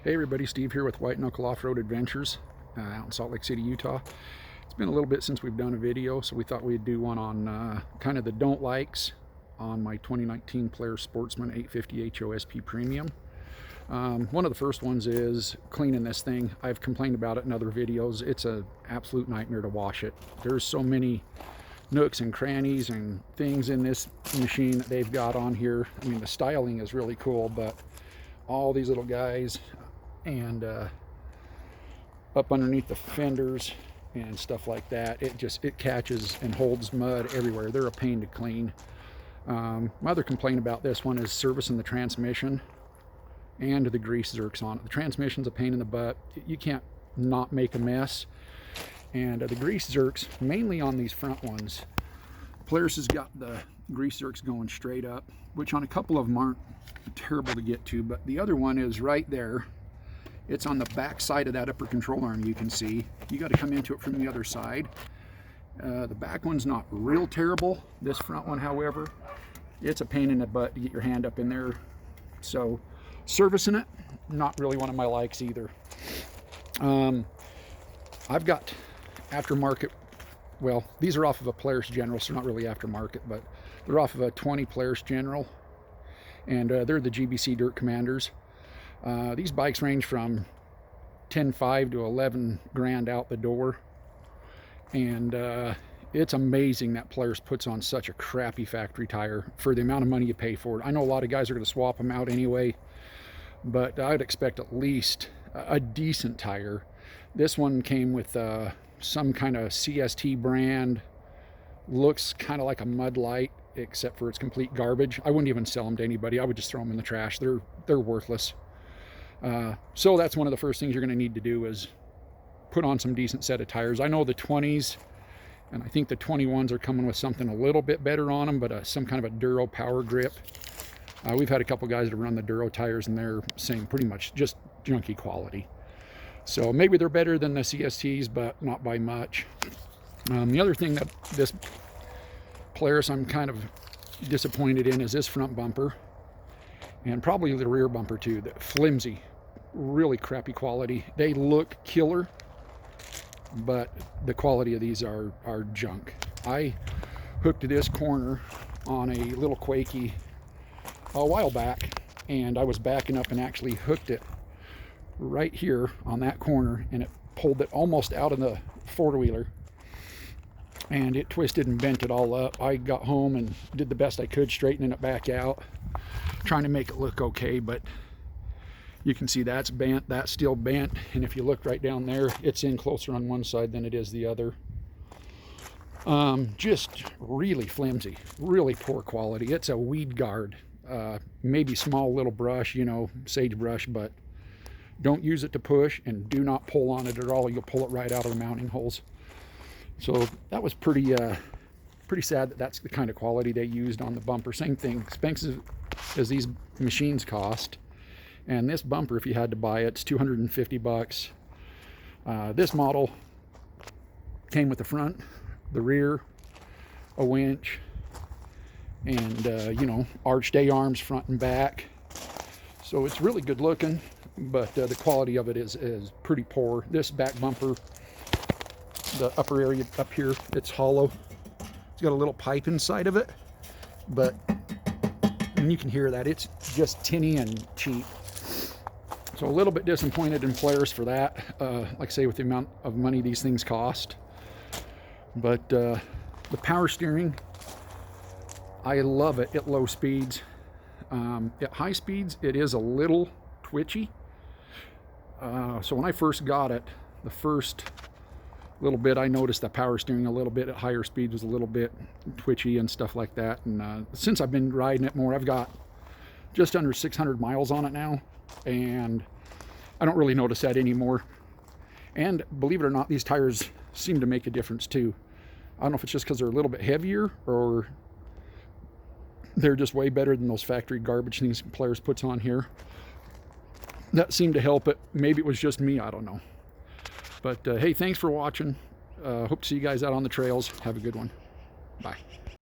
Hey everybody, Steve here with White Knuckle Off-Road Adventures out in Salt Lake City, Utah. It's been a little bit since we've done a video, so we thought we'd do one on kind of the don't likes on my 2019 Polaris Sportsman 850 HOSP Premium. One of the first ones is cleaning this thing. I've complained about it in other videos. It's an absolute nightmare to wash it. There's so many nooks and crannies and things in this machine that they've got on here. I mean, the styling is really cool, but all these little guys and up underneath the fenders and stuff like that, it catches and holds mud everywhere. They're a pain to clean. My other complaint about this one is servicing the transmission and the grease zerks on it. The transmission's a pain in the butt. You can't not make a mess. And the grease zerks, mainly on these front ones, Polaris has got the grease zerks going straight up, which on a couple of them aren't terrible to get to, but the other one is right there. It's on the back side of that upper control arm. You can see you got to come into it from the other side. The back one's not real terrible. This front one, however, it's a pain in the butt to get your hand up in there. So servicing it, not really one of my likes either. I've got aftermarket, well, these are off of a Polaris General, so not really aftermarket, but they're off of a 20 Polaris General, and they're the GBC Dirt Commanders. These bikes range from 10.5 to 11 grand out the door, and it's amazing that Polaris puts on such a crappy factory tire for the amount of money you pay for it. I know a lot of guys are going to swap them out anyway, but I'd expect at least a decent tire. This one came with some kind of CST brand, looks kind of like a Mud Light, except for it's complete garbage. I wouldn't even sell them to anybody. I would just throw them in the trash. They're worthless. So that's one of the first things you're going to need to do is put on some decent set of tires. I know the 20s, and I think the 21s are coming with something a little bit better on them, but some kind of a Duro power grip. We've had a couple guys that run the Duro tires, and they're saying pretty much just junky quality. So maybe they're better than the CSTs, but not by much. The other thing that this Polaris I'm kind of disappointed in is this front bumper, and probably the rear bumper too. The flimsy, really crappy quality. They look killer, but the quality of these are junk. I hooked this corner on a little Quakey a while back, and I was backing up and actually hooked it right here on that corner, and it pulled it almost out of the four-wheeler, and it twisted and bent it all up. I got home and did the best I could straightening it back out, trying to make it look okay, but you can see that's bent, that's still bent, and if you look right down there, it's in closer on one side than it is the other. Just really flimsy, really poor quality. It's a weed guard, maybe small little brush, you know, sagebrush, but don't use it to push, and do not pull on it at all. You'll pull it right out of the mounting holes. So that was pretty sad that that's the kind of quality they used on the bumper. Same thing, expensive as these machines cost, and this bumper, if you had to buy it, it's $250. This model came with the front, the rear, a winch, and you know, arched A-arms front and back. So it's really good looking, but the quality of it is pretty poor. This back bumper, the upper area up here, it's hollow. It's got a little pipe inside of it, but and you can hear that it's just tinny and cheap. So a little bit disappointed in Polaris for that. Like I say, with the amount of money these things cost. But the power steering, I love it at low speeds. At high speeds, it is a little twitchy. So when I first got it, the first little bit, I noticed the power steering a little bit at higher speeds was a little bit twitchy and stuff like that. And since I've been riding it more, I've got just under 600 miles on it now, and I don't really notice that anymore. And believe it or not, these tires seem to make a difference too. I don't know if it's just because they're a little bit heavier, or they're just way better than those factory garbage things Polaris puts on here. That seemed to help it. Maybe it was just me, I don't know. But hey, thanks for watching. Hope to see you guys out on the trails. Have a good one. Bye.